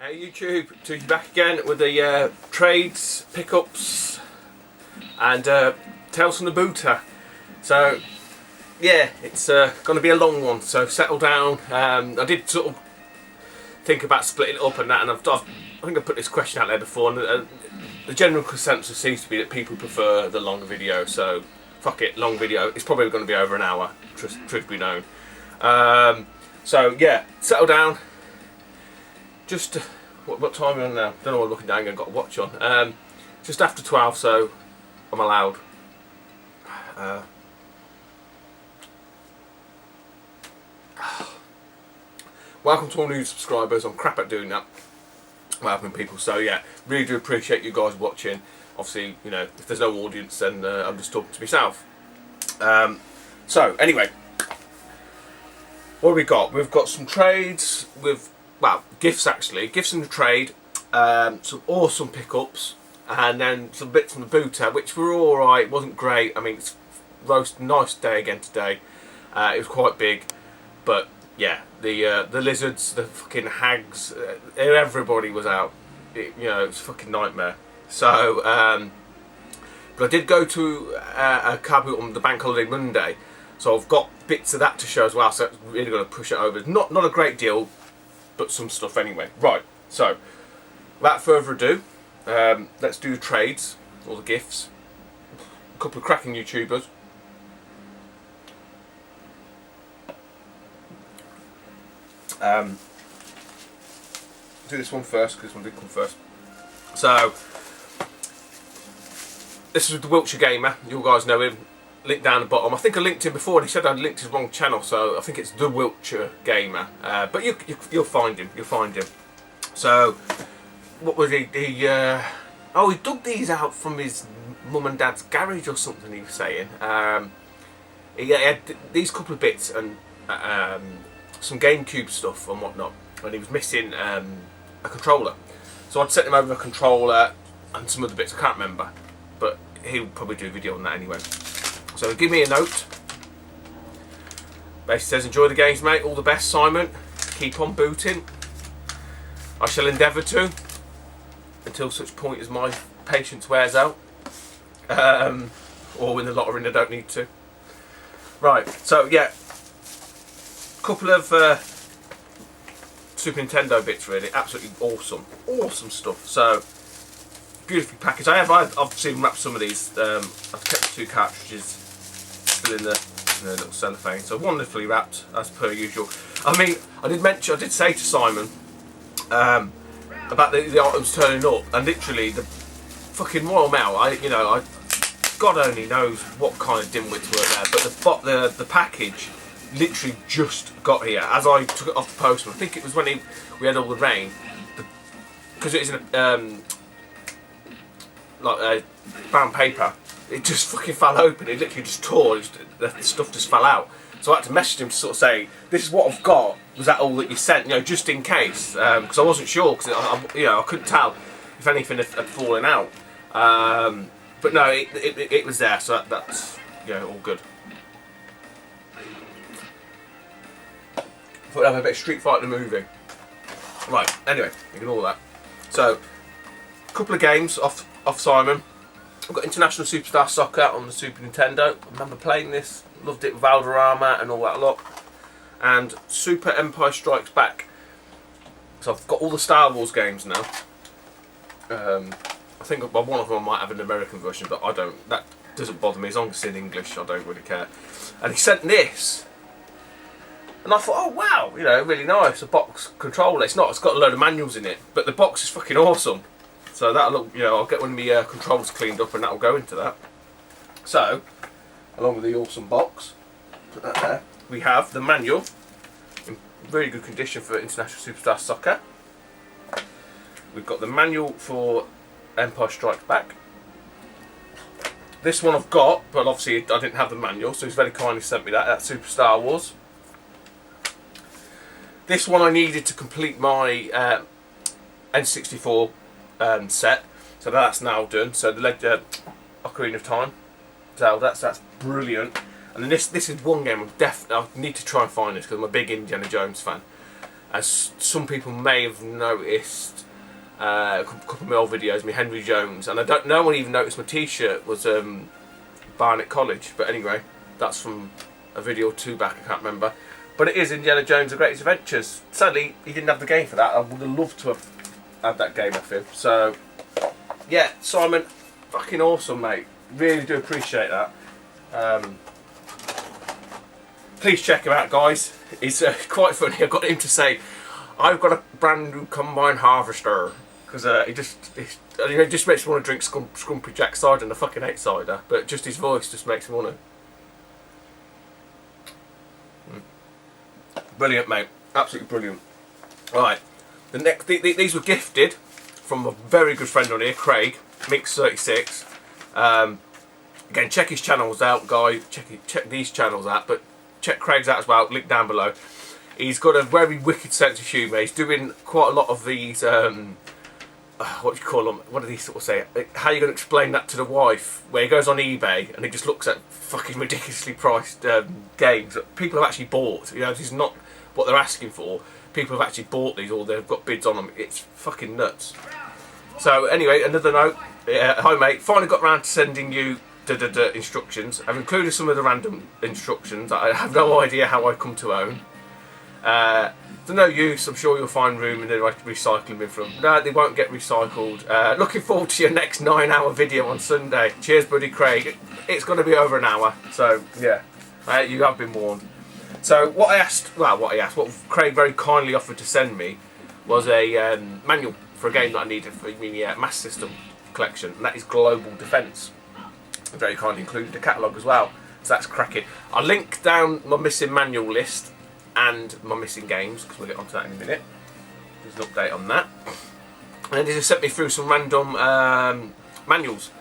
Hey YouTube, to you back again with the trades, pickups and tales from the booter. So yeah, it's going to be a long one, so settle down. I did sort of think about splitting it up and that, and I think I put this question out there before, and the general consensus seems to be that people prefer the long video, so fuck it, long video. It's probably going to be over an hour, truth be known. So yeah, settle down. Just what time are we on now? Don't know what I'm looking down. I've got a watch on. Just after 12, so I'm allowed. Welcome to all new subscribers. I'm crap at doing that. Welcome people. So yeah, really do appreciate you guys watching. Obviously, you know, if there's no audience, then I'm just talking to myself. So anyway, what have we got? We've got some trades with. Well, gifts actually. Gifts in the trade, some awesome pickups, and then some bits from the booter, which were alright, wasn't great. I mean, it's nice day again today. It was quite big, but yeah, the lizards, the fucking hags, everybody was out. You know, it was a fucking nightmare. So, but I did go to a caboot on the bank holiday Monday, so I've got bits of that to show as well, so it's really going to push it over. Not a great deal, but some stuff anyway. Right, so without further ado, let's do the trades, or the gifts. A couple of cracking YouTubers. Do this one first, because this one did come first. So, this is the Wiltshire Gamer. You guys know him. Link down the bottom. I think I linked him before and he said I'd linked his wrong channel, so I think it's the Wiltshire Gamer. But you'll find him. You'll find him. So, what was he? He dug these out from his mum and dad's garage or something. He was saying. He had these couple of bits and some GameCube stuff and whatnot, and he was missing a controller. So I'd sent him over a controller and some other bits. I can't remember, but he'll probably do a video on that anyway. So give me a note. Basically says, enjoy the games, mate. All the best, Simon. Keep on booting. I shall endeavour to, until such point as my patience wears out. Or win the lottery and I don't need to. Right, so yeah. Couple of Super Nintendo bits really. Absolutely awesome. Awesome stuff. So, beautifully packaged. I've seen wrapped some of these. I've kept the 2 cartridges still in the little cellophane, so wonderfully wrapped as per usual. I mean, I did say to Simon about the items turning up, and literally the fucking Royal Mail. God only knows what kind of dimwits were there, but the package literally just got here as I took it off the postman. I think it was when we had all the rain, because it was in like brown paper. It just fucking fell open. It literally just tore. The stuff just fell out. So I had to message him to sort of say, "This is what I've got. Was that all that you sent? You know, just in case." Because I wasn't sure. Because I couldn't tell if anything had fallen out. But no, it was there. So that's all good. I thought I'd have a bit of Street Fighter the movie. Right. Anyway, ignore that. So, a couple of games off Simon. I've got International Superstar Soccer on the Super Nintendo. I remember playing this, loved it with Valderrama and all that lot. And Super Empire Strikes Back. So I've got all the Star Wars games now. I think one of them might have an American version, but I don't. That doesn't bother me as long as it's in English. I don't really care. And he sent this, and I thought, oh wow, really nice. A box controller. It's got a load of manuals in it, but the box is fucking awesome. So that'll look, I'll get one of my controls cleaned up and that'll go into that. So, along with the awesome box, put that there, we have the manual in very good condition for International Superstar Soccer. We've got the manual for Empire Strikes Back. This one I've got, but obviously I didn't have the manual, so he's very kindly sent me that. That's Super Star Wars. This one I needed to complete my N64 set, so that's now done. So the Ocarina of Time, Zelda, so that's brilliant. And then this is one game I need to try and find this because I'm a big Indiana Jones fan. as some people may have noticed, a couple of my old videos, my Henry Jones, and I don't know one even noticed my t-shirt was Barnet College, but anyway, that's from a video or two back, I can't remember. But it is Indiana Jones The Greatest Adventures. Sadly, he didn't have the game for that. I would have loved to have had that game off him. So, yeah, Simon, fucking awesome, mate. Really do appreciate that. Please check him out, guys. It's quite funny. I've got him to say, I've got a brand new combine harvester. Because it just makes me want to drink Scrumpy Jack cider, and I fucking hate cider. But just his voice just makes me want to. Brilliant, mate. Absolutely brilliant. Right, these were gifted from a very good friend on here, Craig Minx36. Again, check his channels out, guys. Check these channels out, but check Craig's out as well. Link down below. He's got a very wicked sense of humour. He's doing quite a lot of these. What do you call them? What do they sort of say? How are you going to explain that to the wife? Where he goes on eBay and he just looks at fucking ridiculously priced games that people have actually bought. You know, this is not what they're asking for. People have actually bought these, or they've got bids on them. It's fucking nuts. So anyway, another note. Hi mate, finally got round to sending you the instructions. I've included some of the random instructions. I have no idea how I come to own. They're no use. I'm sure you'll find room in the recycling bin for them. No, they won't get recycled. Looking forward to your next 9-hour video on Sunday. Cheers, buddy Craig. It's going to be over an hour, so yeah, you have been warned. So what what Craig very kindly offered to send me was a manual for a game that I needed for my Mass System collection, and that is Global Defence. Very kindly included a catalogue as well, so that's cracking. I'll link down my missing manual list and my missing games, because we'll get onto that in a minute. There's an update on that. And then they just sent me through some random manuals.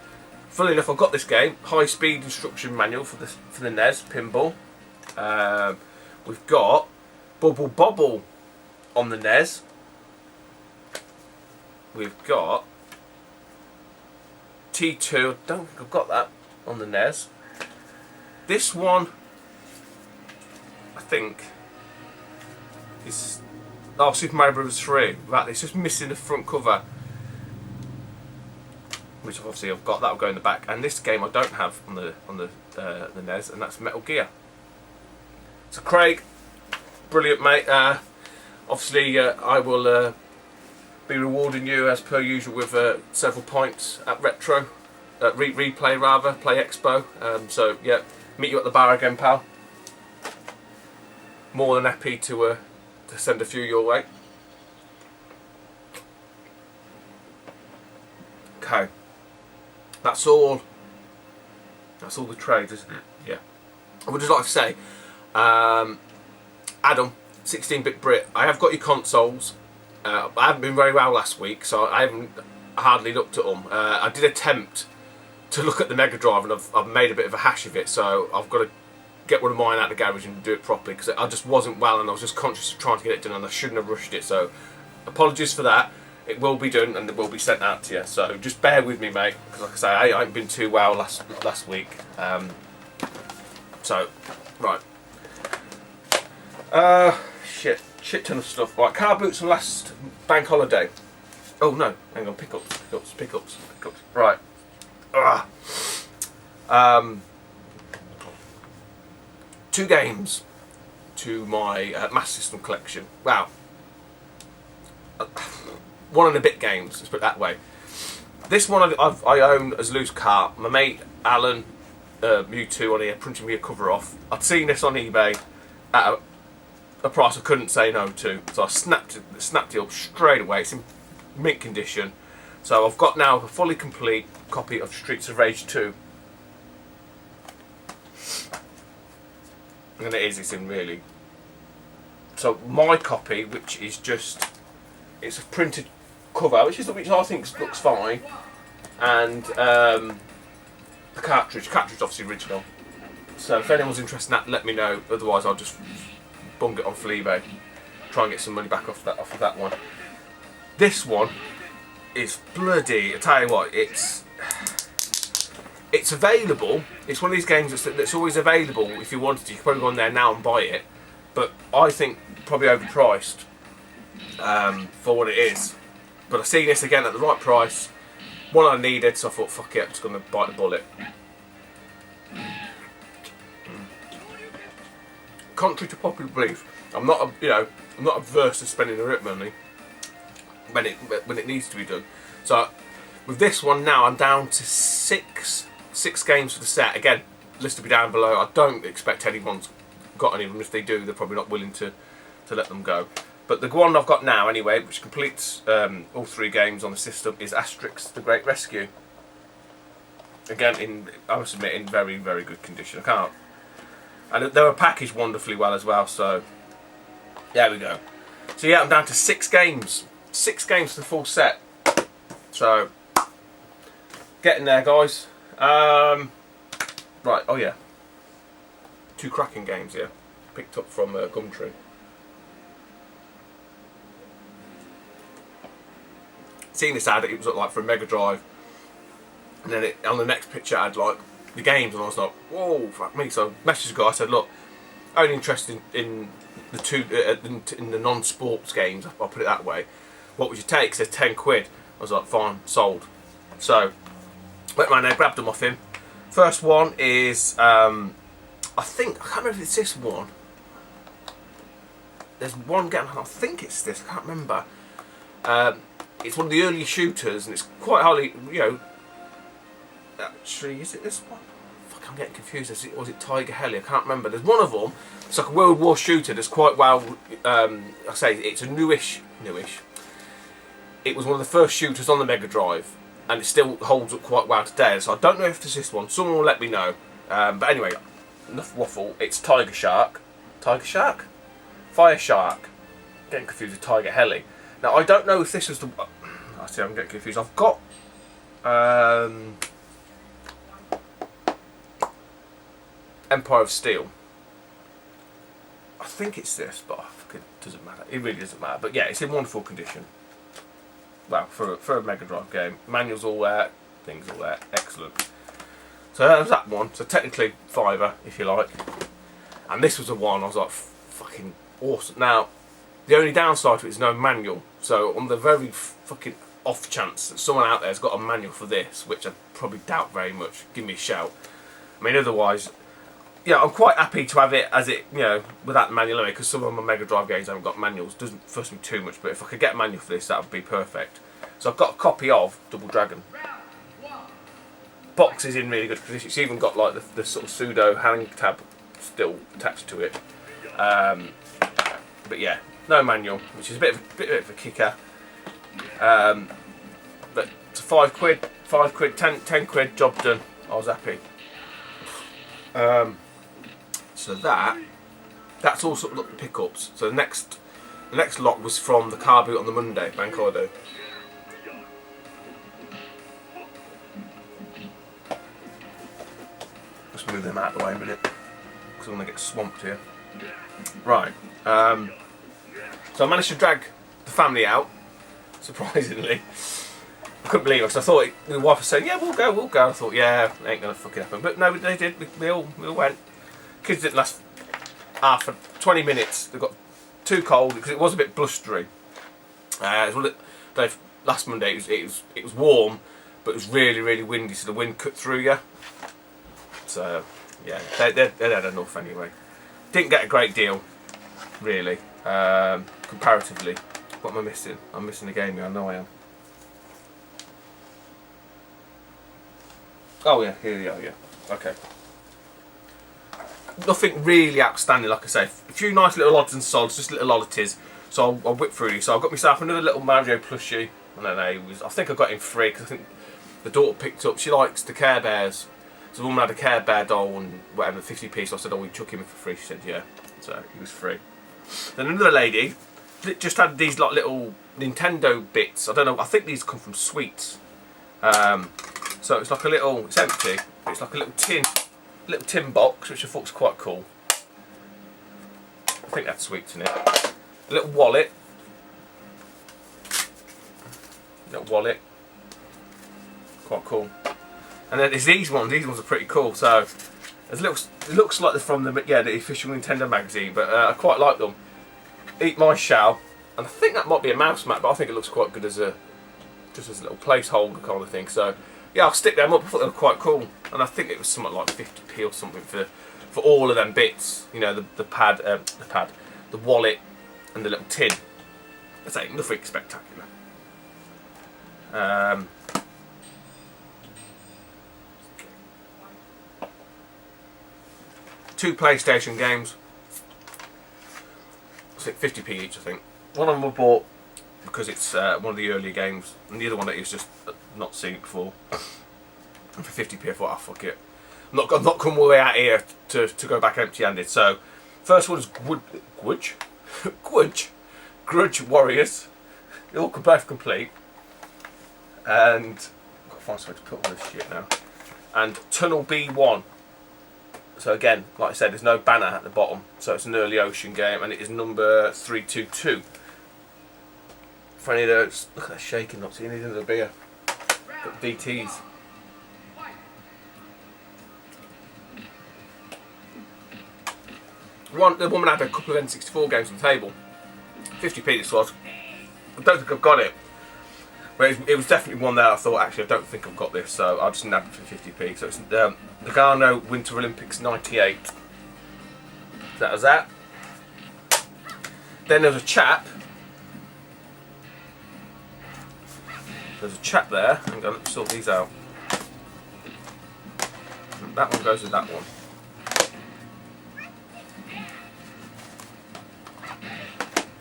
Funnily enough, I've got this game, high speed instruction manual for the NES pinball. We've got Bobble on the NES. We've got T2. I don't think I've got that on the NES. This one, I think, is Super Mario Bros. 3. Right, it's just missing the front cover, which obviously I've got. That'll go in the back. And this game I don't have on the NES, and that's Metal Gear. So Craig, brilliant mate. Obviously I will be rewarding you as per usual with several points at Retro, Replay rather, Play Expo. So yeah, meet you at the bar again, pal. More than happy to send a few your way. Okay, that's all the trades, isn't it? Yeah. I would just like to say, Adam, 16-bit Brit, I have got your consoles. I haven't been very well last week, so I haven't hardly looked at them. I did attempt to look at the Mega Drive, and I've made a bit of a hash of it, so I've got to get one of mine out of the garage and do it properly, because I just wasn't well and I was just conscious of trying to get it done, and I shouldn't have rushed it, so apologies for that. It will be done and it will be sent out to you, so just bear with me, mate, because like I say, I haven't been too well last week. So, right. Shit ton of stuff. Right, car boots from last bank holiday. Oh no, hang on, pickups. Right. Two games to my Mass System collection. Wow. One and a bit games, let's put it that way. This one I own as loose cart. My mate Alan, Mewtwo on here, printed me a cover off. I'd seen this on eBay at a price I couldn't say no to, so I snapped it up straight away. It's in mint condition, so I've got now a fully complete copy of Streets of Rage 2, and it's in really. So my copy, which is just, it's a printed cover, which I think looks fine, and the cartridge obviously original. So if anyone's interested in that, let me know. Otherwise, I'll just bung it on eBay, try and get some money back off of that one. This one is bloody, I tell you what, it's available. It's one of these games that's always available. If you wanted to, you could probably go on there now and buy it, but I think probably overpriced. for what it is. But I seen this again at the right price, one I needed, so I thought, fuck it, I'm just going to bite the bullet. Contrary to popular belief, I'm not, I'm not averse to spending the rip money when it needs to be done. So with this one now, I'm down to six games for the set. Again, list will be down below. I don't expect anyone's got any of them. If they do, they're probably not willing to let them go. But the one I've got now, anyway, which completes all 3 games on the system, is Asterix: The Great Rescue. Again, I must admit, in very, very good condition. I can't. And they were packaged wonderfully well as well. So there we go. So yeah, I'm down to 6 games. 6 games for the full set. So getting there, guys. Right. Oh yeah. 2 cracking games here, picked up from Gumtree. Seeing this ad, it was like for a Mega Drive, and then on the next picture I had like the games, and I was like, whoa, fuck me. So I messaged the guy, I said, look, only interested in the non-sports games, I'll put it that way. What would you take? He said 10 quid. I was like, fine, sold. So went round there, grabbed them off him. First one is I can't remember if it's this one. There's one game, I think it's this, I can't remember. It's one of the early shooters, and it's quite highly, actually, is it this one? Fuck, I'm getting confused. Was it Tiger Heli? I can't remember. There's one of them. It's like a World War shooter that's quite well, I say, it's a newish. It was one of the first shooters on the Mega Drive, and it still holds up quite well today. So I don't know if it's this one. Someone will let me know. But anyway, enough waffle. It's Tiger Shark. Tiger Shark? Fire Shark. Getting confused with Tiger Heli. Now I don't know if this was the. I see, I'm getting confused. I've got Empire of Steel. I think it's this, but it doesn't matter. It really doesn't matter. But yeah, it's in wonderful condition. Well, for a Mega Drive game, manuals all there, things all there, excellent. So that was that one. So technically £5, if you like. And this was the one I was like, fucking awesome. Now, the only downside to it is no manual. So on the very fucking off chance that someone out there has got a manual for this, which I probably doubt very much, give me a shout. I mean, otherwise, yeah, I'm quite happy to have it as it, without the manual anyway, because some of my Mega Drive games haven't got manuals. Doesn't fuss me too much, but if I could get a manual for this, that would be perfect. So I've got a copy of Double Dragon. Box is in really good condition. It's even got like the sort of pseudo hang tab still attached to it. But yeah, no manual, which is a bit of a kicker. But it's £5, £5, 10 quid, job done. I was happy. So that's all sort of the pickups. So the next lot was from the car boot on the Monday, bank holiday. Just move them out of the way a minute, because I'm going to get swamped here. Right. So I managed to drag the family out, surprisingly. I couldn't believe it, because I thought the wife was saying, yeah, we'll go. I thought, yeah, ain't going to fucking happen. But no, they did. We all went. Kids didn't last 20 minutes. They got too cold, because it was a bit blustery. Last Monday it was warm, but it was really, really windy, so the wind cut through you. So, yeah, they had enough anyway. Didn't get a great deal, really, comparatively. What am I missing? I'm missing a game here, I know I am. Oh yeah, here we are, yeah. Okay. Nothing really outstanding, like I say. A few nice little odds and sods, just little oddities. So I'll whip through these. So I've got myself another little Mario plushie. I don't know, I think I got him free, because I think the daughter picked up, she likes the Care Bears. So the woman had a Care Bear doll and whatever, 50p, so I said, oh, we chuck him in for free. She said, yeah. So he was free. Then another lady just had these like little Nintendo bits. I don't know, I think these come from Sweets. So it's like a little, it's empty, but it's like a little tin box, which I thought was quite cool. I think that's Sweets in it. A little wallet. Quite cool. And then there's these ones. These ones are pretty cool. So it looks like they're from the official Nintendo magazine, but I quite like them. Eat My Shell. and I think that might be a mouse mat, but I think it looks quite good as a just as a little placeholder kind of thing. So yeah, I'll stick them up. I thought they were quite cool, and I think it was something like 50p or something for all of them bits. You know, the pad, the wallet, and the little tin. I say nothing spectacular. Two PlayStation games. I think 50p each. I think one of them I bought because it's one of the earlier games, and the other one that is just not seen it before. And for 50p, I thought, oh fuck it, I'm not come all the way out here to go back empty-handed. So first one is Grudge Warriors. They all both complete, and I've got to find somewhere to put all this shit now. And Tunnel B1. So again, like I said, there's no banner at the bottom, so it's an early ocean game, and it is number 322. For any of those, look at that shaking, not seeing anything of the beer. Got DTs. The woman had a couple of N64 games on the table. 50p this was. I don't think I've got it. But it was definitely one there I thought, actually, I don't think I've got this, so I just nabbed it for 50p. So it's Nagano Winter Olympics 98. That was that. Then there's a chap. There's a chap there. I'm going to sort these out. That one goes with that one.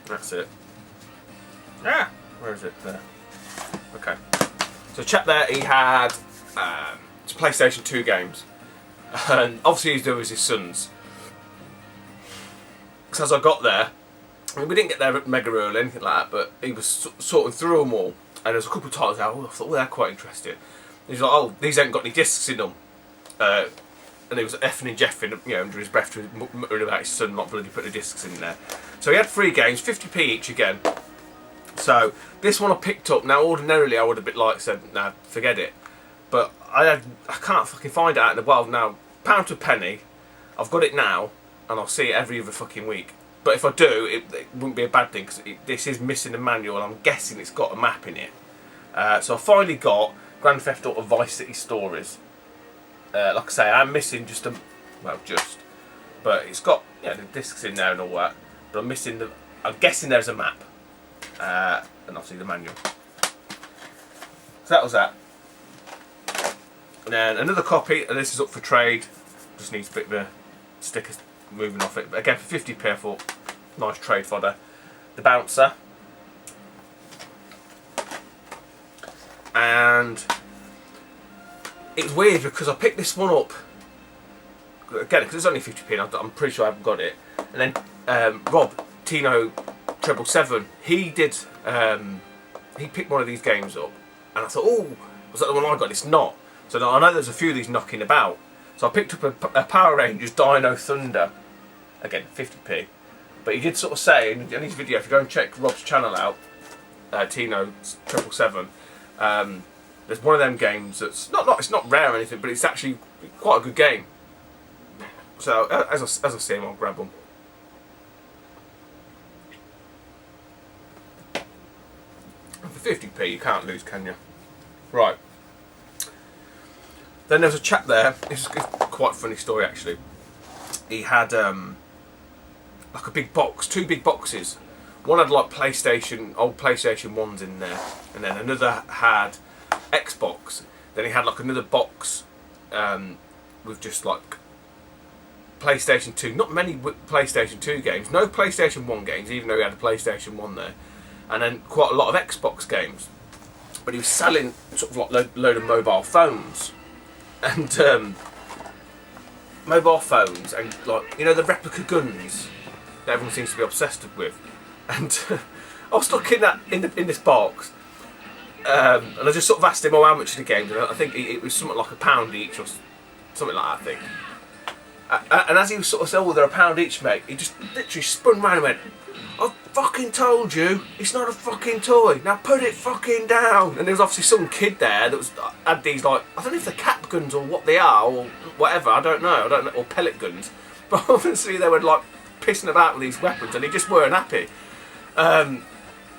That's it. Ah! Where is it? There. Okay. So chap there, he had PlayStation 2 games. And obviously he's doing with his sons. Because as I got there, I mean, we didn't get there mega early or anything like that, but he was sorting through them all. And there's a couple of titles out, I thought, oh, they're quite interesting. And he's like, oh, these ain't got any discs in them. And he was effing and jeffing, you know, under his breath, muttering about his son not bloody putting the discs in there. So he had 3 games, 50p each again. So this one I picked up. Now ordinarily I would have been like said, nah, forget it. But I can't fucking find it out in the wild now. Pound to a penny, I've got it now, and I'll see it every other fucking week. But if I do, it wouldn't be a bad thing, because this is missing a manual, and I'm guessing it's got a map in it. So I finally got Grand Theft Auto Vice City Stories. Like I say, I'm missing but it's got, you know, the discs in there and all that. But I'm guessing there's a map, and obviously the manual. So that was that. And then another copy, and this is up for trade. Just needs a bit of a sticker moving off it. But again, for 50p, I thought, nice trade fodder. The Bouncer. And it's weird because I picked this one up again because it's only 50p and I'm pretty sure I haven't got it. And then Rob Tino 777, he did he picked one of these games up, and I thought, oh, was that the one I got? It's not. So I know there's a few of these knocking about. So I picked up a Power Rangers Dino Thunder, again 50p. But he did sort of say in his video, if you go and check Rob's channel out, Tino 777. There's one of them games that's it's not rare or anything, but it's actually quite a good game. So as I see him, I'll grab them. And for 50p, you can't lose, can you? Right. Then there's a chap there. It's quite a funny story actually. He had like a big box, 2 big boxes. One had like old PlayStation 1s in there, and then another had Xbox. Then he had like another box with just like PlayStation 2. Not many PlayStation 2 games. No PlayStation 1 games, even though he had a PlayStation 1 there. And then quite a lot of Xbox games. But he was selling sort of like load of mobile phones. And mobile phones and, like, you know, the replica guns that everyone seems to be obsessed with. And I was looking at in this box, and I just sort of asked him, oh, how much are the games? And I think it was something like £1 each or something like that, I think. And as he was sort of saying, oh, they're £1 each, mate, he just literally spun round and went, I fucking told you, it's not a fucking toy. Now put it fucking down. And there was obviously some kid there that had these, like, I don't know if they're cap guns or what they are or whatever. I don't know, or pellet guns. But obviously they were like pissing about with these weapons, and he just weren't happy.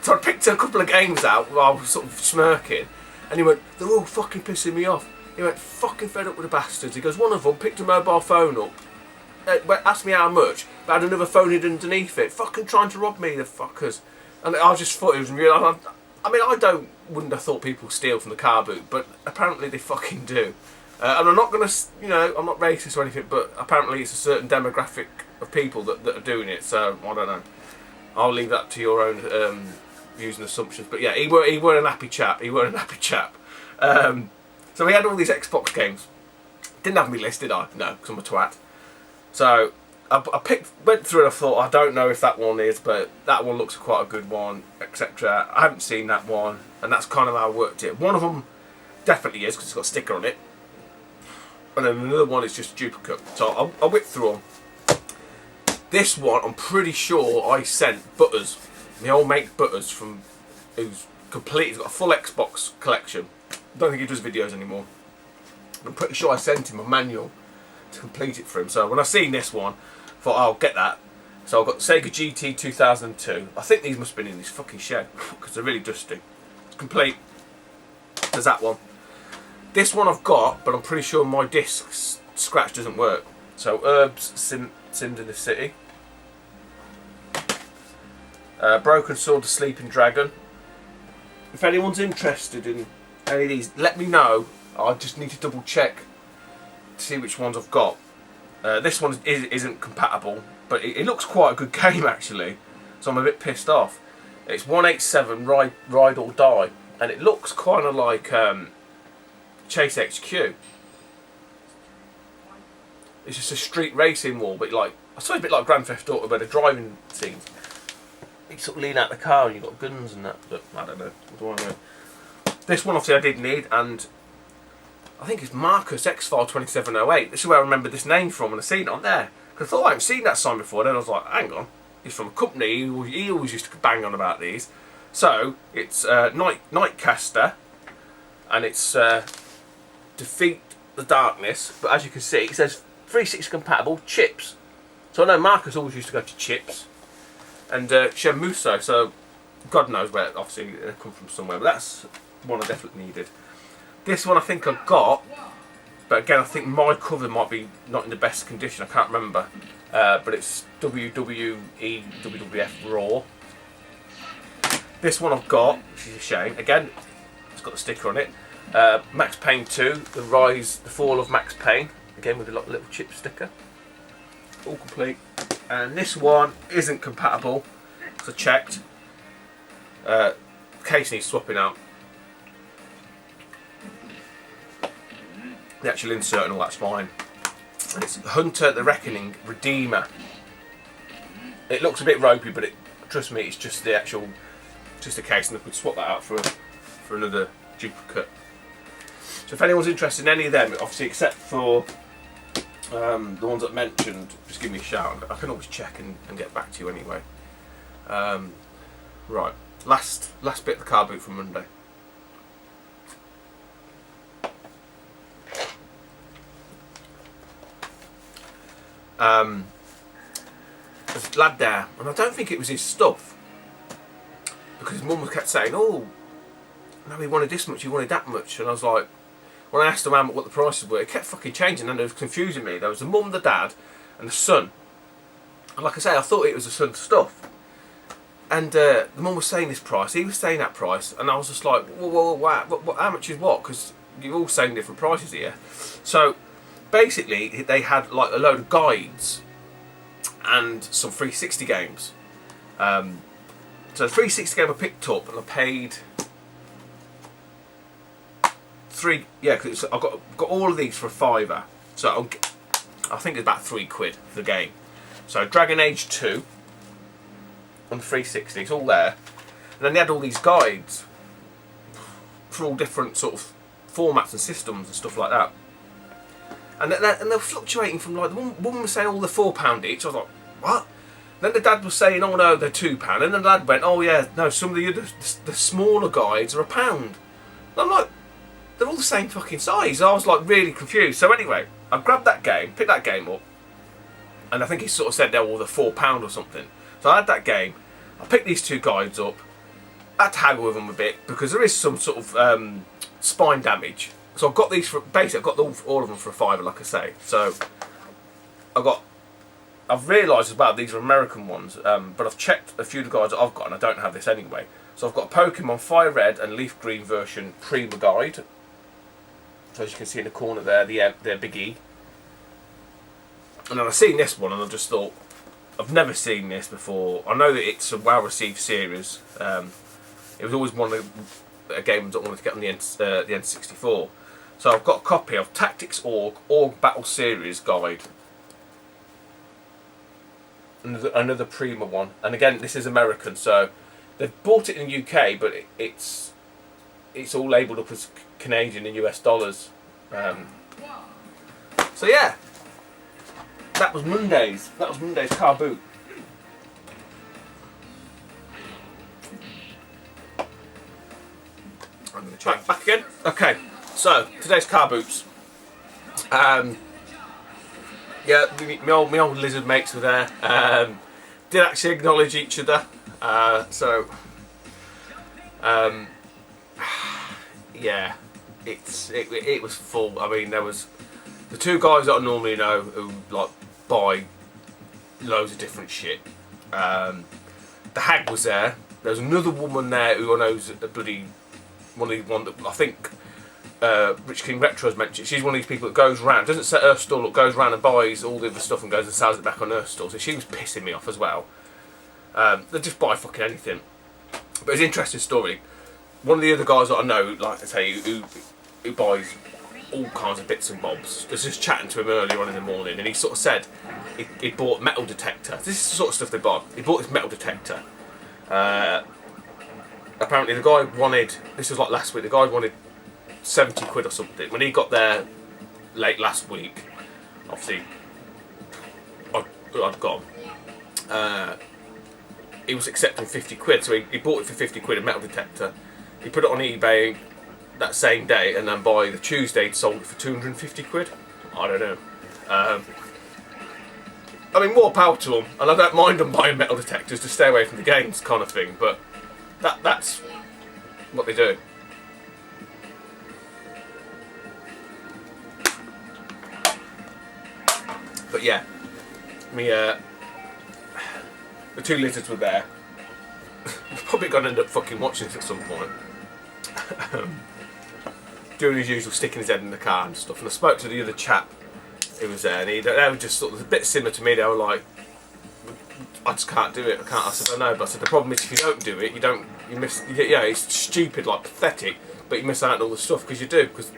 So I picked a couple of games out while I was sort of smirking, and he went, they're all fucking pissing me off. He went, fucking fed up with the bastards. He goes, one of them picked a mobile phone up, asked me how much, but had another phone hidden underneath it. Fucking trying to rob me, the fuckers. And I just thought it was real. I mean, wouldn't have thought people steal from the car boot, but apparently they fucking do. And I'm not going to, I'm not racist or anything, but apparently it's a certain demographic of people that are doing it, so I don't know. I'll leave that to your own views and assumptions. But yeah, he were an happy chap. So we had all these Xbox games. Didn't have me list, did I? No, because I'm a twat. So I went through and I thought, I don't know if that one is, but that one looks quite a good one, etc. I haven't seen that one, and that's kind of how I worked it. One of them definitely is, because it's got a sticker on it. And then another one is just duplicate. So I'll whip through them. This one, I'm pretty sure I sent Butters, my old mate Butters, who's he's got a full Xbox collection. I don't think he does videos anymore. I'm pretty sure I sent him a manual to complete it for him. So when I seen this one, I thought, I'll get that. So I've got Sega GT 2002. I think these must have been in this fucking shed, because they're really dusty. It's complete. There's that one. This one I've got, but I'm pretty sure my disc scratch doesn't work. So Herbs Sinned in the City. Broken Sword, The Sleeping Dragon. If anyone's interested in any of these, let me know. I just need to double check to see which ones I've got. This one isn't compatible, but it looks quite a good game actually, so I'm a bit pissed off. It's 187 Ride or Die, and it looks kind of like Chase HQ. It's just a street racing wall, but I suppose a bit like Grand Theft Auto, where the driving scenes. You sort of lean out the car and you've got guns and that, but I don't know. What do I know? This one obviously I did need, and I think it's Marcus X-File 2708. This is where I remember this name from, and I seen it on there. Because I thought I hadn't seen that sign before, then I was like, hang on, he's from a company, he always used to bang on about these. So, it's Nightcaster, and it's Defeat the Darkness, but as you can see, it says 360 compatible, chips. So I know Marcus always used to go to chips. And Shemuso, so God knows where, obviously they come from somewhere, but that's one I definitely needed. This one I think I got, but again I think my cover might be not in the best condition, I can't remember. But it's WWE WWF Raw. This one I've got, which is a shame, again it's got the sticker on it. Max Payne 2, The Fall of Max Payne, again with a little chip sticker. All complete. And this one isn't compatible, so I checked. Case needs swapping out. The actual insert and all that's fine. And it's Hunter the Reckoning Redeemer. It looks a bit ropey, but trust me, it's just the actual, just a case, and I could swap that out for another duplicate. So if anyone's interested in any of them, obviously except for the ones that I mentioned, just give me a shout. I can always check and get back to you anyway. Right, last bit of the car boot from Monday. There's a lad there, and I don't think it was his stuff, because his mum kept saying, "Oh, no, he wanted this much, he wanted that much," and I was like, when I asked him what the prices were, it kept fucking changing, and it was confusing me. There was the mum, the dad, and the son. And like I say, I thought it was the son's stuff. And the mum was saying this price, he was saying that price, and I was just like, whoa, how much is what? Because you're all saying different prices here. So basically, they had like a load of guides and some 360 games. So the 360 game I picked up, and I paid because I've got all of these for £5. So I think it's about £3 for the game. So Dragon Age 2 on the 360, it's all there. And then they had all these guides for all different sort of formats and systems and stuff like that. And they're fluctuating from, like, the woman was saying all the £4 each. I was like, what? Then the dad was saying, oh no, they're £2. And then the dad went, oh yeah, no, some of the smaller guides are £1. And I'm like, they're all the same fucking size. I was like really confused. So anyway, I grabbed that game, picked that game up, and I think he sort of said they were £4 or something. So I had that game, I picked these two guides up, I had to haggle with them a bit because there is some sort of spine damage. So I've got these for basically I've got all of them for a £5, like I say. So I've realised as well these are American ones, but I've checked a few of the guides that I've got and I don't have this anyway. So I've got a Pokemon Fire Red and Leaf Green version Prima guide. So as you can see in the corner there, the Big E. And then I've seen this one and I just thought, I've never seen this before. I know that it's a well-received series. It was always one of the games that I wanted to get on the N64. So I've got a copy of Tactics Org Battle Series Guide. Another Prima one. And again, this is American, so they've bought it in the UK, but it's all labelled up as Canadian and US dollars. So yeah, that was Monday's car boot. I'm going to check back again. Okay, so today's car boots. Yeah, my old lizard mates were there. Did actually acknowledge each other. Yeah, it was full. I mean, there was the two guys that I normally know who like buy loads of different shit. The hag was there. There was another woman there who I know's a bloody one that I think Rich King Retro has mentioned. She's one of these people that goes round, doesn't set her stall up, goes round and buys all the other stuff and goes and sells it back on her stall. So she was pissing me off as well. They just buy fucking anything. But it's an interesting story. One of the other guys that I know, like I say, who buys all kinds of bits and bobs. I was just chatting to him earlier on in the morning, and he sort of said he bought metal detector. This is the sort of stuff they buy. He bought this metal detector. Apparently the guy wanted, this was like last week, the guy wanted 70 quid or something. When he got there late last week, obviously I'd gone. He was accepting 50 quid, so he bought it for 50 quid, a metal detector. He put it on eBay that same day, and then by the Tuesday he'd sold it for 250 quid. I don't know. I mean, more power to them, and I don't mind them buying metal detectors to stay away from the games kind of thing, but that's what they do. But yeah, the two lizards were there. He's probably going to end up fucking watching this at some point. Doing his usual, sticking his head in the car and stuff. And I spoke to the other chap who was there, and they were just sort of a bit similar to me. They were like, I just can't do it. I can't. I said, I know, but I said the problem is if you don't do it, you miss. Yeah, it's stupid, like pathetic, but you miss out on all the stuff because you do. Because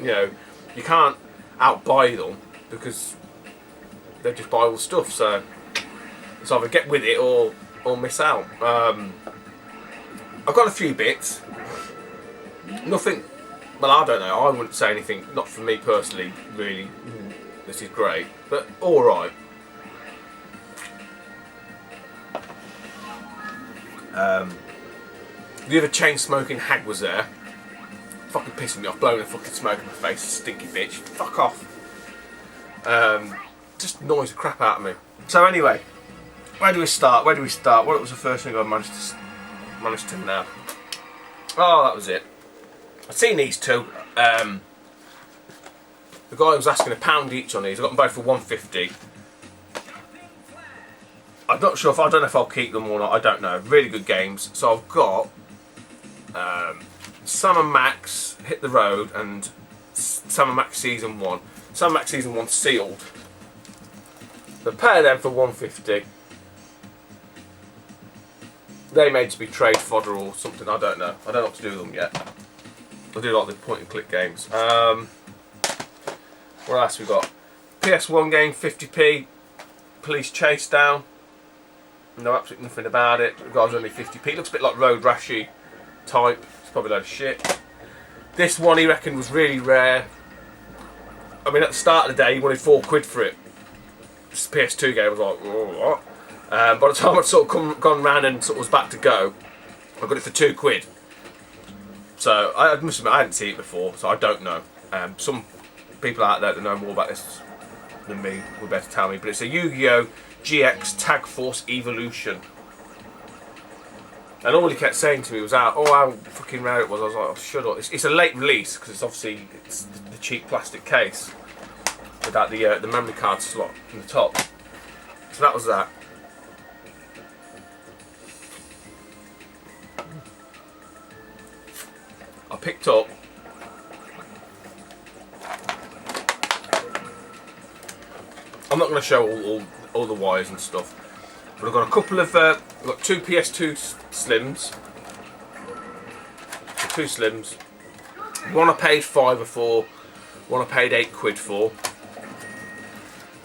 you can't outbuy them because they just buy all the stuff. So it's either get with it or miss out. I've got a few bits. Nothing. Well, I don't know. I wouldn't say anything. Not for me personally. Really, this is great, but all right. The other chain smoking hag was there. Fucking pissing me off, blowing a fucking smoke in my face, stinky bitch. Fuck off. Just annoys the crap out of me. So anyway, where do we start? What was the first thing I managed to know? Oh, that was it. I've seen these two. The guy was asking £1 each on these. I got them both for £1.50. I'm not sure I don't know if I'll keep them or not. I don't know. Really good games. So I've got Sam & Max Hit the Road and Sam & Max Season 1. Sam & Max Season 1 sealed. The pair of them for £1.50. They made to be trade fodder or something. I don't know. I don't know what to do with them yet. I do like the point and click games. What else we got? PS1 game 50p. Police Chase Down. Know absolutely nothing about it. The guy's only 50p. It looks a bit like Road Rashy type. It's probably a load of shit. This one he reckoned was really rare. I mean, at the start of the day he wanted £4 for it. It's a PS2 game. I was like, oh, what? By the time I'd sort of gone round and sort of was back to go, I got it for £2. So I must admit I hadn't seen it before, so I don't know. Some people out there that know more about this than me would better tell me. But it's a Yu-Gi-Oh! GX Tag Force Evolution. And all he kept saying to me was, "Oh, how fucking rare it was." I was like, "Oh, shut up." It's a late release because it's the cheap plastic case without the memory card slot in the top. So that was that. I picked up I'm not going to show all the wires and stuff, but I've got a couple of I've got two PS2 slims, two slims. One I paid £5 for, one I paid £8 for,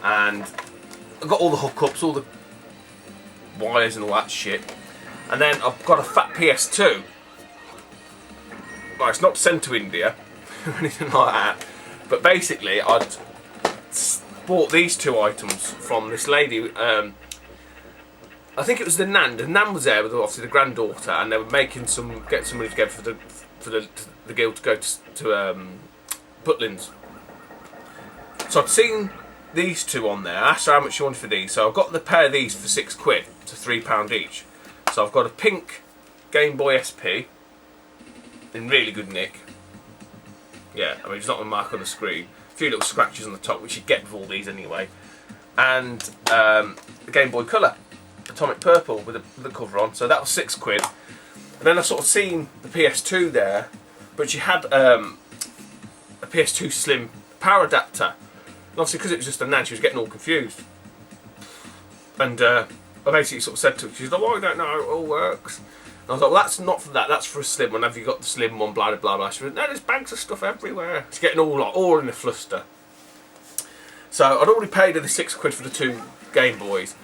and I've got all the hookups, all the wires and all that shit. And then I've got a fat PS2. Right, it's not sent to India or anything like that, but basically I'd bought these two items from this lady. I think it was the Nan. The Nan was there with obviously the granddaughter, and they were getting some money together for the girl to go to Butlins. So I'd seen these two on there. I asked her how much she wanted for these, so I got the pair of these for £6, so £3 each. So I've got a pink Game Boy SP in really good nick. Yeah, I mean it's not a mark on the screen. A few little scratches on the top, which you get with all these anyway. And the Game Boy Colour, Atomic Purple with the cover on. So that was £6. And then I sort of seen the PS2 there, but she had a PS2 Slim power adapter. And obviously, because it was just a Nan, she was getting all confused. And I basically sort of said to her, she's like, "Oh, I don't know how it all works." And I was like, "Well, that's not for that. That's for a Slim one. Have you got the Slim one? Blah blah blah." She went, "No, there's bags of stuff everywhere." She's getting all in a fluster. So I'd already paid her the £6 for the two Game Boys.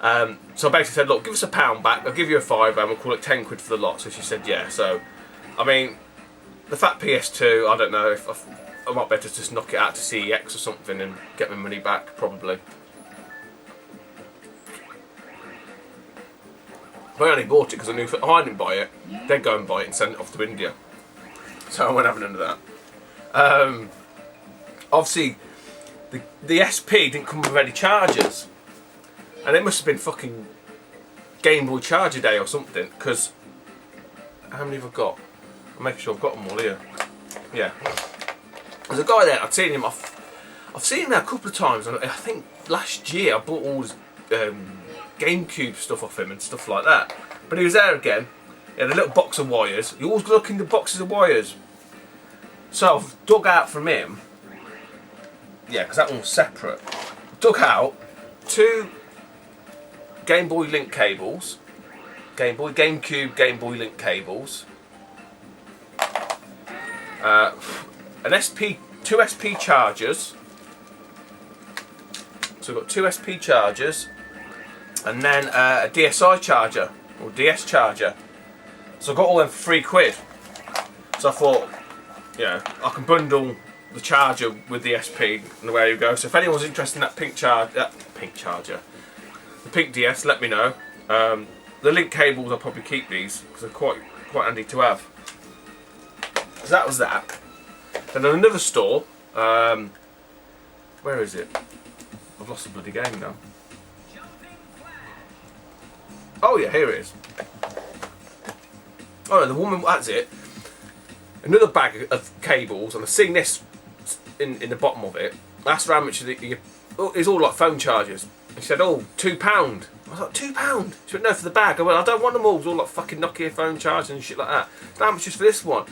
So I basically said, "Look, give us £1 back. I'll give you a £5, and we'll call it £10 for the lot." So she said, "Yeah." So, I mean, the fat PS2. I don't know if I might better just knock it out to CEX or something and get my money back, probably. But I only bought it because I knew if I didn't buy it, they'd go and buy it and send it off to India. So I won't have none of that. Obviously, the SP didn't come with any chargers. And it must have been fucking Game Boy Charger Day or something, because how many have I got? I'm making sure I've got them all here. Yeah. There's a guy there, I've seen him there a couple of times, and I think last year I bought all his GameCube stuff off him and stuff like that. But he was there again. He had a little box of wires. You always look in the boxes of wires. So I've dug out from him, yeah, because that one was separate. Dug out two Game Boy link cables, GameCube Game Boy link cables, two SP chargers. So we've got two SP chargers, and then a DSi charger or DS charger. So I got all them for £3. So I thought, yeah, I can bundle the charger with the SP, and away you go. So if anyone's interested in that pink charger, the pink DS, let me know. The link cables, I'll probably keep these because they're quite handy to have. So that was that. Then at another store, where is it? I've lost the bloody game now. Oh yeah, here it is. Oh, the woman, that's it. Another bag of cables, and I've seen this in the bottom of it. I asked her how much it's all like phone chargers. She said, "Oh, £2." I was like, £2? She went, "No, for the bag." I went, "I don't want them all. It's all like fucking Nokia phone chargers and shit like that." So how much is for this one?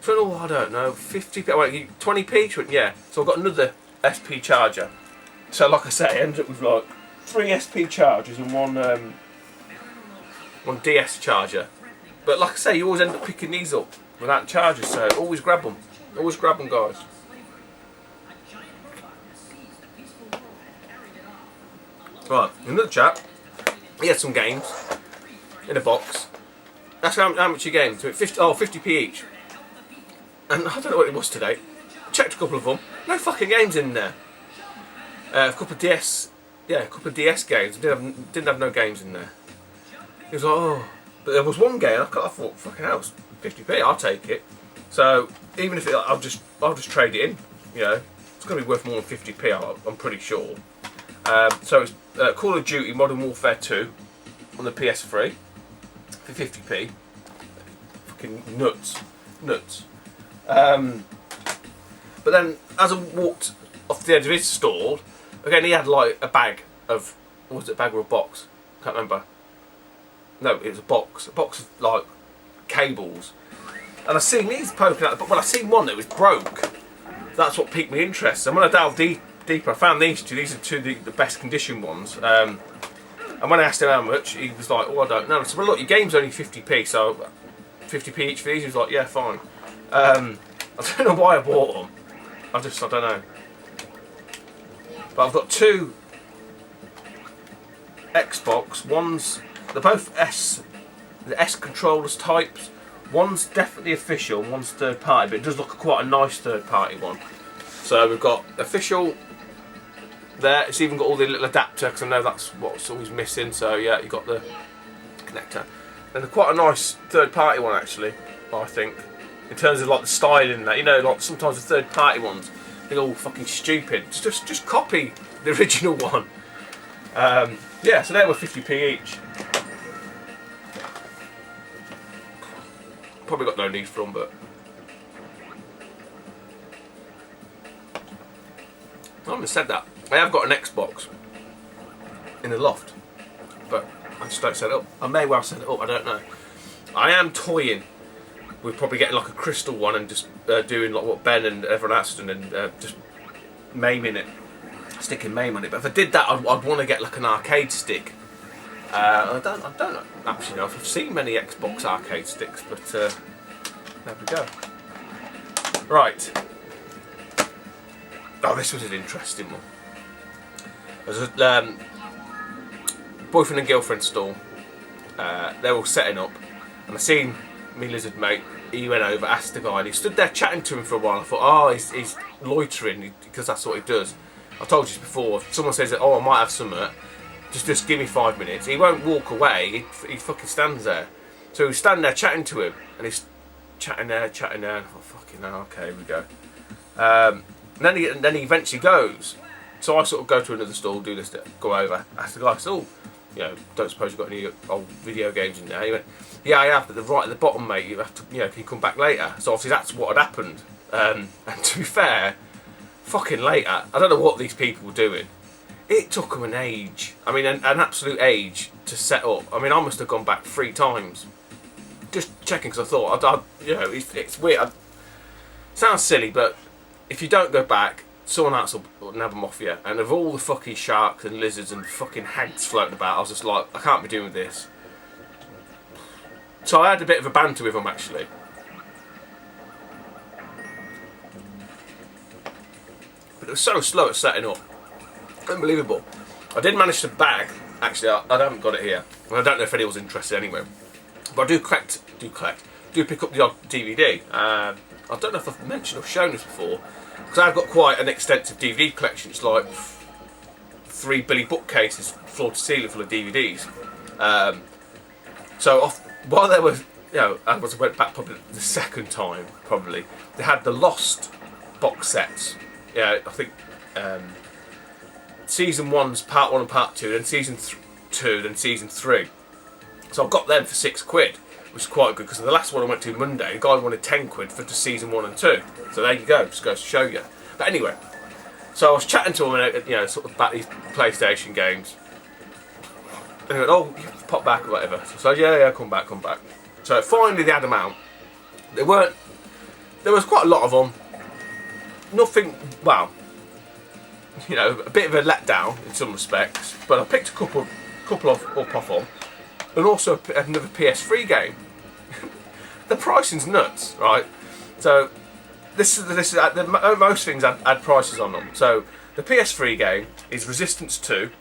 She went, "Oh, I don't know, 50p. I went, 20p? She went, "Yeah." So I got another SP charger. So like I say, I ended up with like 3 SP chargers and one DS charger. But like I say, you always end up picking these up without chargers, so always grab them. Always grab them, guys. Right, another chap, he had some games in a box. That's how much he games. So 50p each. And I don't know what it was today. Checked a couple of them. No fucking games in there. A couple of DS games. Didn't have no games in there. He was like, "Oh," but there was one game. I thought, fucking hell, it's 50p. I'll take it. So even if I'll just trade it in. You know, it's going to be worth more than 50p. I'm pretty sure. So it's Call of Duty Modern Warfare 2 on the PS3. for 50p. Fucking nuts. But then, as I walked off the edge of his stall, again he had like a bag of, what was it, a bag or a box? Can't remember. No, it was a box of like cables. And I seen these poking out, but when I seen one that was broke, that's what piqued my interest. And when I delved deeper, I found these two. These are two of the best condition ones. And when I asked him how much, he was like, "Oh, I don't know." I said, "Well, look, your game's only 50p, so 50p each for these." He was like, "Yeah, fine." I don't know why I bought them. I don't know. But I've got two Xbox. They're both the S controllers types. One's definitely official, one's third party, but it does look quite a nice third party one. So we've got official there. It's even got all the little adapter, because I know that's what's always missing. So yeah, you got the connector. And quite a nice third party one actually, I think, in terms of like the styling and that. You know, like sometimes the third party ones, they're all fucking stupid. Just copy the original one. Yeah, so they were 50p each. Probably got no need for them, but I haven't said that. I have got an Xbox in the loft, but I just don't set it up. I may well set it up, I don't know. I am toying with probably getting like a crystal one and just doing like what Ben and everyone asked, and just maiming it, sticking maim on it. But if I did that, I'd want to get like an arcade stick. I don't actually know if I've seen many Xbox arcade sticks, but there we go. Right. Oh, this was an interesting one. There's a boyfriend and girlfriend stall. They're all setting up, and I seen me lizard mate. He went over, asked the guy, and he stood there chatting to him for a while. I thought, oh, he's loitering, because that's what he does. I told you this before. If someone says that, oh, I might have some. Just give me 5 minutes. He won't walk away. He fucking stands there. So he's standing there chatting to him, and he's chatting there. Oh, fucking hell, okay, here we go. And then he eventually goes. So I sort of go to another stall, do this, go over, ask the guy, so, don't suppose you've got any old video games in there? He went, yeah, I have, but they're right at the bottom, mate. You have to, can you come back later? So obviously that's what had happened. And to be fair, fucking later, I don't know what these people were doing. It took them an age. I mean, an absolute age to set up. I mean, I must have gone back 3 times. Just checking, because I thought, it's weird. Sounds silly, but if you don't go back, someone else will nab them off you. And of all the fucking sharks and lizards and fucking hags floating about, I was just like, I can't be doing this. So I had a bit of a banter with them, actually. But it was so slow at setting up. Unbelievable. I did manage to bag, actually, I haven't got it here, and I don't know if anyone's interested anyway, but I do pick up the odd DVD. I don't know if I've mentioned or shown this before, because I've got quite an extensive DVD collection. It's like 3 Billy bookcases, floor to ceiling full of DVDs. So while there was, I went back probably the second time, probably, they had the Lost box sets. Yeah, I think Season 1's Part 1 and Part 2, then Season 2, then Season 3. So I've got them for £6, which is quite good, because the last one I went to Monday, the guy wanted £10 for just Season 1 and 2. So there you go, just goes to show you. But anyway, so I was chatting to him, sort of about these PlayStation games. And he went, oh, you pop back or whatever. So I said, yeah, come back. So finally they had them out. There was quite a lot of them. Nothing, well, a bit of a letdown in some respects, but I picked a couple up off them, and also another PS3 game. The pricing's nuts, right? So this is most things add prices on them. So the PS3 game is Resistance 2,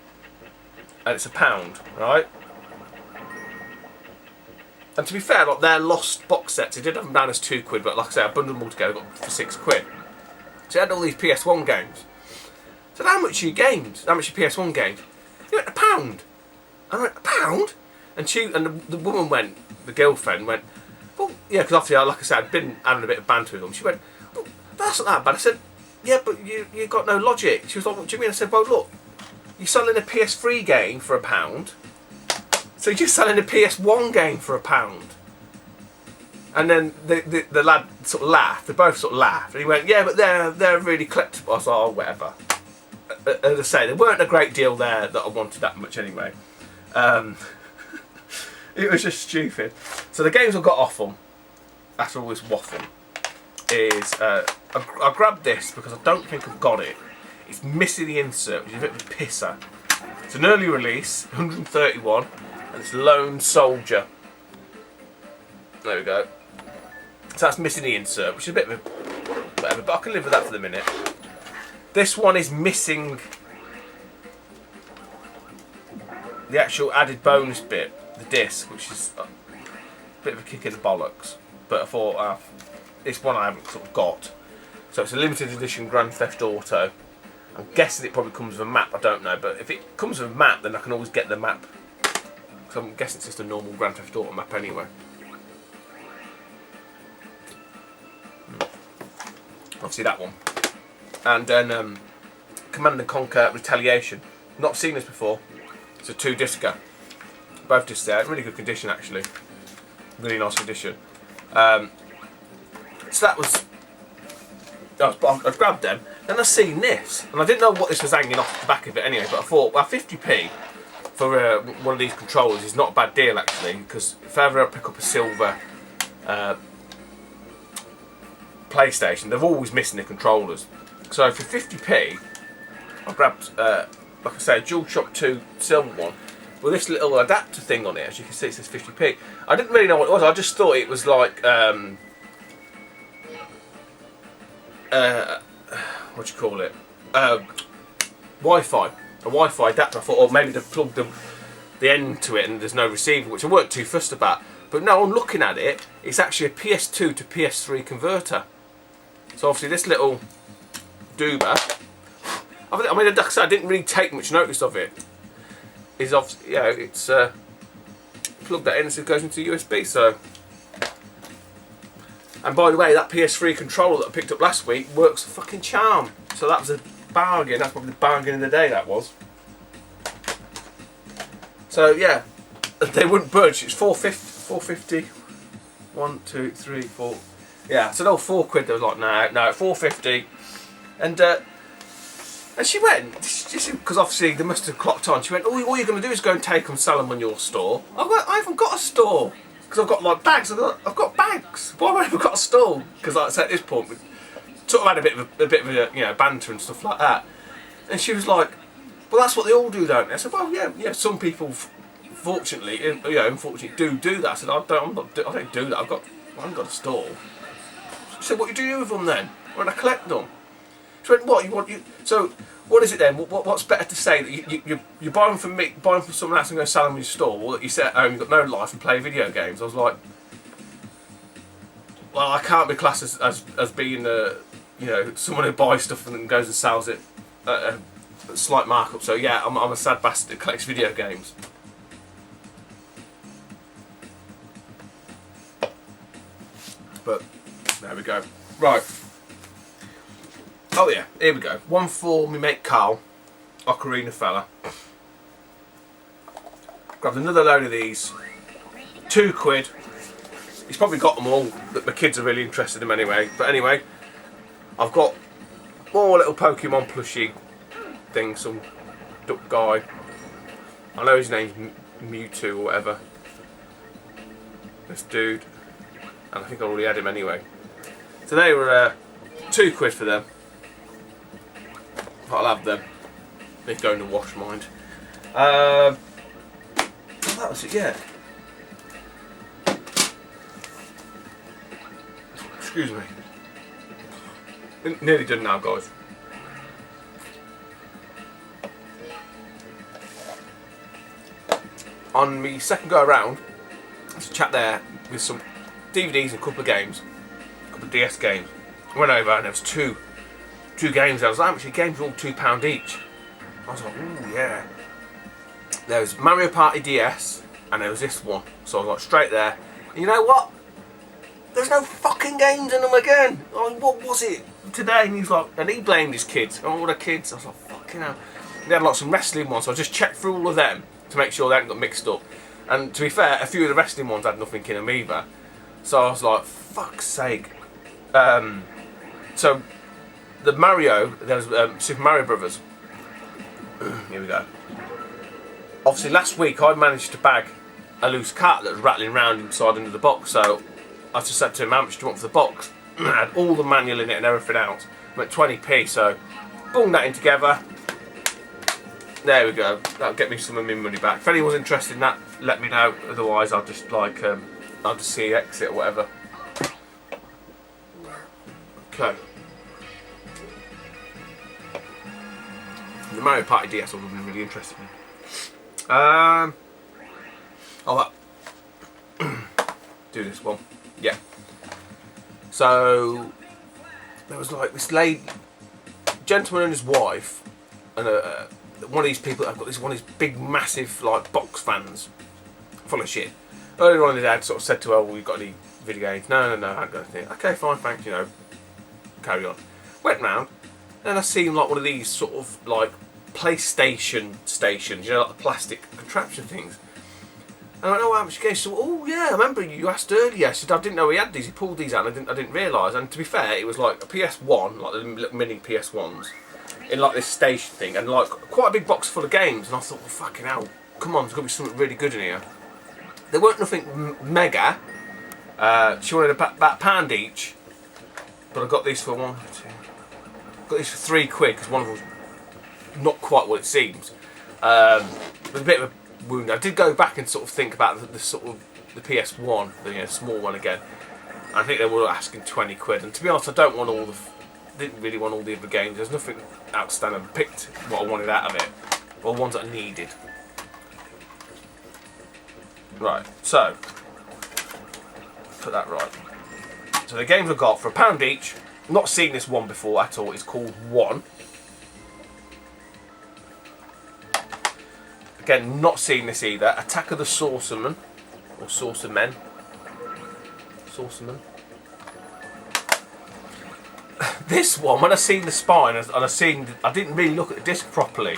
and it's £1, right? And to be fair, like their Lost box sets, they did have them down as £2, but like I say, I bundled them all together, got for £6. So I had all these PS1 games. So how much are your games? How much are your PS1 games? He went, £1. I went, £1? And the woman went, the girlfriend went, well, yeah, because obviously, like I said, I'd been having a bit of banter with them. She went, well, that's not that bad. I said, yeah, but you got no logic. She was like, what do you mean? I said, well, look, you're selling a PS3 game for £1. So he's just selling a PS1 game for £1. And then the lad sort of laughed. They both sort of laughed. And he went, yeah, but they're really collectible. I was like, oh, whatever. As I say, there weren't a great deal there that I wanted that much anyway. It was just stupid. So the games I got off them, after all this waffle, is I grabbed this because I don't think I've got it. It's missing the insert, which is a bit of a pisser. It's an early release, 131, and it's Lone Soldier. There we go. So that's missing the insert, which is a bit of a whatever, but I can live with that for the minute. This one is missing the actual added bonus bit, the disc, which is a bit of a kick in the bollocks. But I thought this one I haven't sort of got. So it's a limited edition Grand Theft Auto. I'm guessing it probably comes with a map, I don't know. But if it comes with a map, then I can always get the map. So I'm guessing it's just a normal Grand Theft Auto map anyway. Obviously that one. And then Command & Conquer Retaliation. Not seen this before. It's a 2-discer. Both discs there. Really good condition actually. Really nice condition. So that was... I grabbed them. Then I seen this. And I didn't know what this was hanging off the back of it anyway. But I thought, well, 50p for one of these controllers is not a bad deal actually. Because if I ever pick up a silver PlayStation, they're always missing the controllers. So for 50p, I grabbed, like I say, a DualShock 2 silver one with this little adapter thing on it. As you can see, it says 50p. I didn't really know what it was. I just thought it was like, what do you call it? Wi-Fi. A Wi-Fi adapter. I thought, oh, maybe they've plugged the end to it and there's no receiver, which I weren't too fussed about. But no, I'm looking at it. It's actually a PS2 to PS3 converter. So obviously this little doober, I mean, like I said, I didn't really take much notice of it. Is obviously, yeah, it's plugged that in and it goes into USB. So, and by the way, that PS3 controller that I picked up last week works a fucking charm. So that was a bargain. That's probably the bargain of the day. That was. So yeah, they wouldn't budge. It's 450. 1, 2, 3, 4. Yeah, so no £4. They was like, no, 450. And she went, because obviously they must have clocked on. She went, oh, all you're going to do is go and take them, sell them on your store. I went, I haven't got a store because I've got like bags. I've got bags. Why have I ever got a store? Because like I said, at this point, we sort of had a bit of a banter and stuff like that. And she was like, well, that's what they all do, don't they? I said, well, yeah. Some people, fortunately, unfortunately, do that. I said, I don't do that. I haven't got a store. She said, what do you do with them then? When I collect them. She went, what? So, what is it then? What's better to say? That you buy them from me, buy them from someone else and go sell them in your store, or that you sit at home, you've got no life and play video games? I was like, well, I can't be classed as being someone who buys stuff and then goes and sells it at a slight markup. So yeah, I'm a sad bastard that collects video games. But there we go. Right. Oh yeah, here we go. One for me mate Carl, Ocarina fella. Grabbed another load of these. £2. He's probably got them all, but the kids are really interested in them anyway. But anyway, I've got more little Pokemon plushie things, some duck guy. I know his name's Mewtwo or whatever. This dude. And I think I already had him anyway. So they were £2 for them. I'll have them. They go in the wash, mind. That was it, yeah. Excuse me. Nearly done now, guys. On my second go around, there's a chat there with some DVDs and a couple of games. A couple of DS games. I went over and there was two games. I was like, how much are games? Were all £2 each. I was like, ooh, yeah. There was Mario Party DS and there was this one. So I was like, straight there. And you know what? There's no fucking games in them again. I mean, what was it today? And he's like, and he blamed his kids. Oh, what are kids? I was like, fucking hell. They had like some wrestling ones, so I just checked through all of them to make sure they hadn't got mixed up. And to be fair, a few of the wrestling ones had nothing in them either. So I was like, fuck's sake. So the Mario, there was Super Mario Brothers. Here we go. Obviously last week I managed to bag a loose cat that was rattling around inside under the box, so I just said to him, how much do you want for the box? I had all the manual in it and everything else. I'm at 20p, so bung that in together. There we go. That'll get me some of my money back. If anyone's interested in that, let me know. Otherwise, I'll just like I'll just see exit or whatever. Okay. The Mario Party DS I've been really interested in. Do this one. Yeah. So there was like this gentleman and his wife, and one of these people. I've got one of these big, massive like box fans, full of shit. Earlier on, his dad sort of said to her, "Well, we've got any video games?" No, I haven't got anything. Okay, fine, thanks. You know, carry on. Went round, and I seen like one of these sort of like PlayStation stations, you know, like the plastic contraption things. And I went, oh, how much games? So, oh yeah, I remember you asked earlier. I said, I didn't know he had these. He pulled these out and I didn't realise. And to be fair, it was like a PS1, like the little mini PS1s, in like this station thing, and like quite a big box full of games. And I thought, well, fucking hell, come on, there's got to be something really good in here. There weren't nothing mega. She wanted about £1 each, but I got these for got these for £3 because one of them was not quite what it seems. It was a bit of a wound. I did go back and sort of think about the sort of the PS1, the small one again. I think they were asking £20, and to be honest, I don't want didn't really want all the other games. There's nothing outstanding. I picked what I wanted out of it, or ones that I needed. Right, so put that right. So the games I got for £1 each. Not seen this one before at all. It's called One. Again, not seen this either. Attack of the Saucermen, or Saucermen. Saucermen. This one, when I seen the spine and I didn't really look at the disc properly.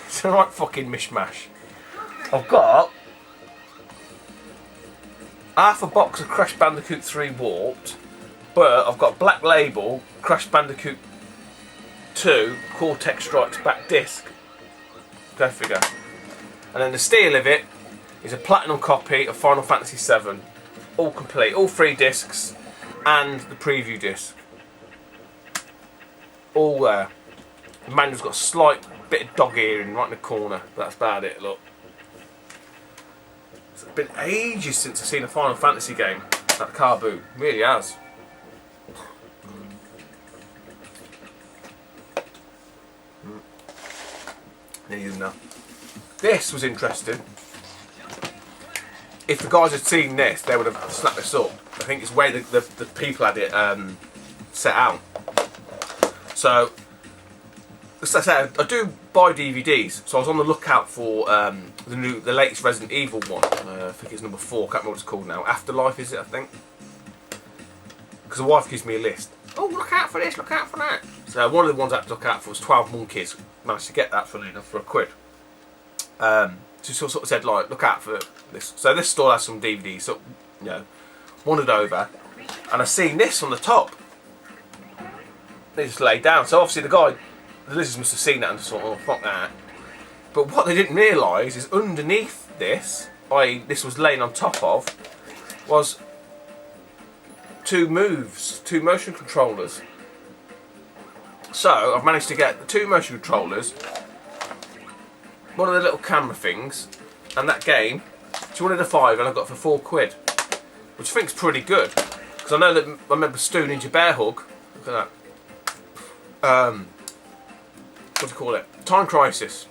It's a right fucking mishmash. I've got half a box of Crash Bandicoot 3 Warped, but I've got Black Label Crash Bandicoot 2 Quartet Strikes Back disc. Go figure. And then the steal of it is a platinum copy of Final Fantasy VII, all complete, all 3 discs, and the preview disc. All there. The manual's got a slight bit of dog earring right in the corner, but that's about it. Look. It's been ages since I've seen a Final Fantasy game. That car boot really has. Needed enough. This was interesting. If the guys had seen this, they would have snapped this up. I think it's where the people had it set out. So, as I said, I do buy DVDs, so I was on the lookout for the latest Resident Evil one. I think it's number 4. I can't remember what it's called now. Afterlife, is it? I think. Because the wife gives me a list. Oh, look out for this! Look out for that! So one of the ones I had to look out for was 12 Monkeys. Managed to get that for £1. She sort of said, like, look out for this. So this store has some DVDs. So, you know, wandered over, and I seen this on the top. They just laid down. So obviously the lizards must have seen that and just thought, oh, fuck that. But what they didn't realise is underneath this, i.e. this was laying on top of, was 2 motion controllers. So I've managed to get the 2 motion controllers, one of the little camera things, and that game. She wanted a 5 and I got it for £4, which I think's pretty good. Because I know that I remember Stu Ninja Bear Hug. Look at that. What do you call it? Time Crisis.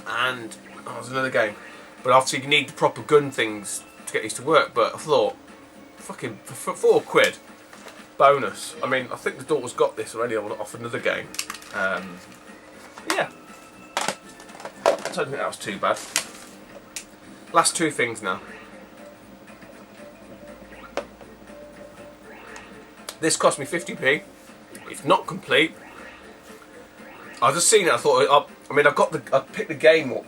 And there's another game. But obviously you need the proper gun things to get these to work. But I thought, fucking for £4 bonus. I mean, I think the daughter's got this already off another game. Yeah. I don't think that was too bad. Last 2 things now. This cost me 50p. It's not complete. I just seen it. I thought. I picked the game up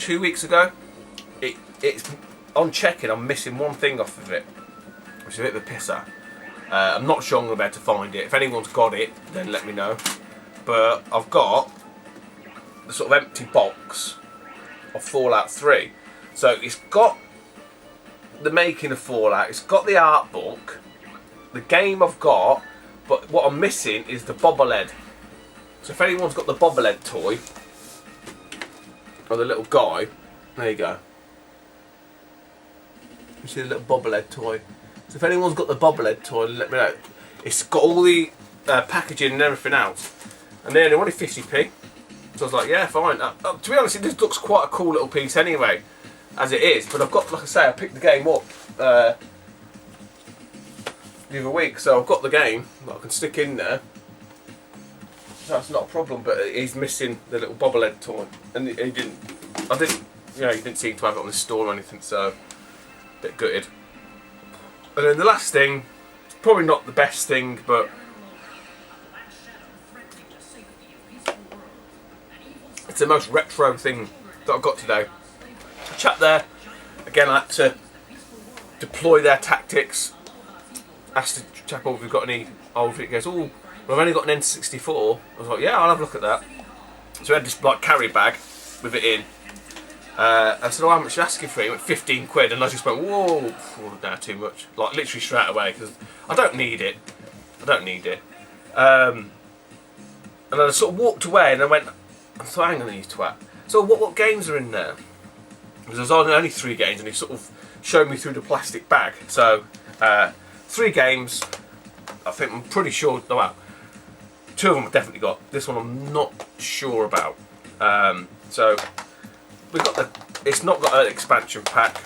2 weeks ago. It's on checking, I'm missing one thing off of it, which is a bit of a pisser. I'm not sure I'm going to be able to find it. If anyone's got it, then let me know. But I've got the sort of empty box of Fallout 3. So it's got the making of Fallout, it's got the art book, the game I've got, but what I'm missing is the bobblehead. So if anyone's got the bobblehead toy, or the little guy, there you go. You see the little bobblehead toy. So if anyone's got the bobblehead toy, let me know. It's got all the packaging and everything else, and they're only 50p. So I was like, yeah, fine. To be honest, it just looks quite a cool little piece anyway, as it is. But I've got, like I say, I picked the game up the other week, so I've got the game that I can stick in there. That's not a problem. But he's missing the little bobblehead toy, and he didn't. I didn't. You know, he didn't seem to have it on the store or anything, so a bit gutted. And then the last thing, it's probably not the best thing, but it's the most retro thing that I've got today. A chap there, again, I had to deploy their tactics. Asked the chap, oh, have you got any old? He goes, oh, well, I've only got an N64. I was like, yeah, I'll have a look at that. So I had this like carry bag with it in. I said, oh, how much are you asking for it? He went 15 quid, and I just went, whoa, no, too much. Like, literally straight away, because I don't need it. I don't need it. And I sort of walked away, and I went, I thought, hang on, you twat. So what games are in there? Because there was only 3 games, and he sort of showed me through the plastic bag. So, 3 games, I think, I'm pretty sure, well, 2 of them I've definitely got. This one I'm not sure about. So, we've got it's not got an expansion pack.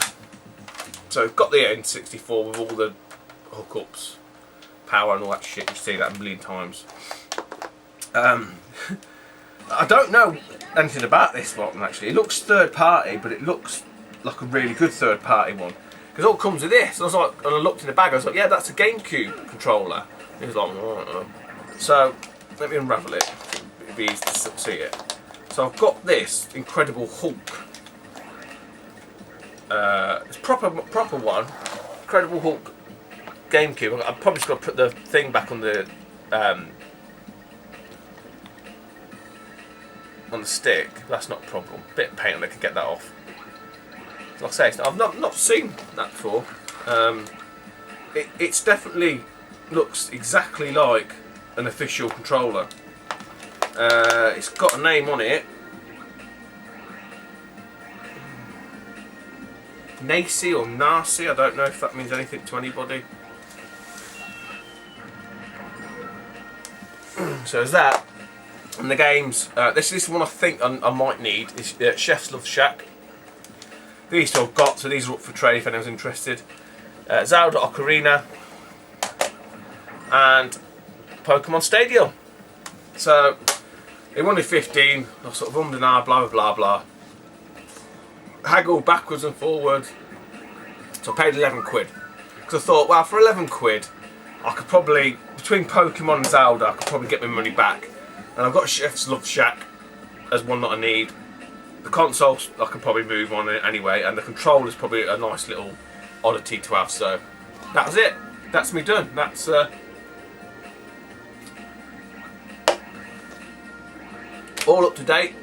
So we've got the N64 with all the hookups, power and all that shit. You've seen that a million times. I don't know anything about this one actually. It looks third party, but it looks like a really good third party one. Because it all comes with this. And I was like, and I looked in the bag, I was like, yeah, that's a GameCube controller. He was like, oh, I don't know. So let me unravel it. It'd be easy to see it. So I've got this Incredible Hulk. It's proper one. Incredible Hulk GameCube. I'm probably just going to put the thing back on the stick. That's not a problem. Bit of paint and I can get that off. Like I say, I've not seen that before. It's definitely looks exactly like an official controller. It's got a name on it. Nacy or Narcy, I don't know if that means anything to anybody. So there's that. And the games, this is one I think I might need. It's Chef's Love Shack. These 2 I've got, so these are up for trade if anyone's interested. Zelda Ocarina and Pokemon Stadium. So they wanted 15. I sort of ummed and ahed, blah blah blah blah. Haggled backwards and forwards. So I paid 11 quid. Because I thought, well, for 11 quid, I could probably, between Pokemon and Zelda, I could probably get my money back. And I've got Chef's Love Shack as one that I need. The consoles I can probably move on it anyway, and the controller's probably a nice little oddity to have. So that's it. That's me done. That's all up to date.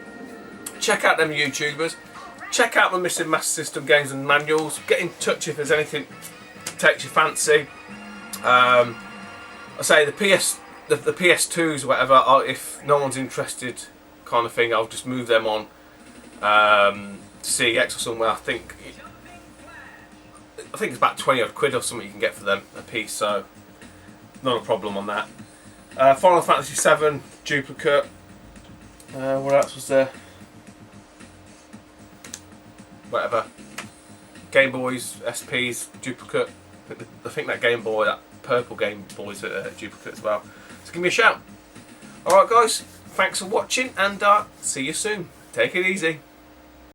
Check out them YouTubers. Check out my Missing Master System games and manuals. Get in touch if there's anything that takes your fancy. I say the PS2s or whatever. If no one's interested, kind of thing, I'll just move them on. CX or somewhere. I think it's about 20 odd quid or something you can get for them a piece, so not a problem on that. Final Fantasy 7 duplicate. What else was there? Whatever. Game Boys, SPs, duplicate. I think that Game Boy, that purple Game Boy's a duplicate as well. So give me a shout. Alright guys, thanks for watching and see you soon. Take it easy.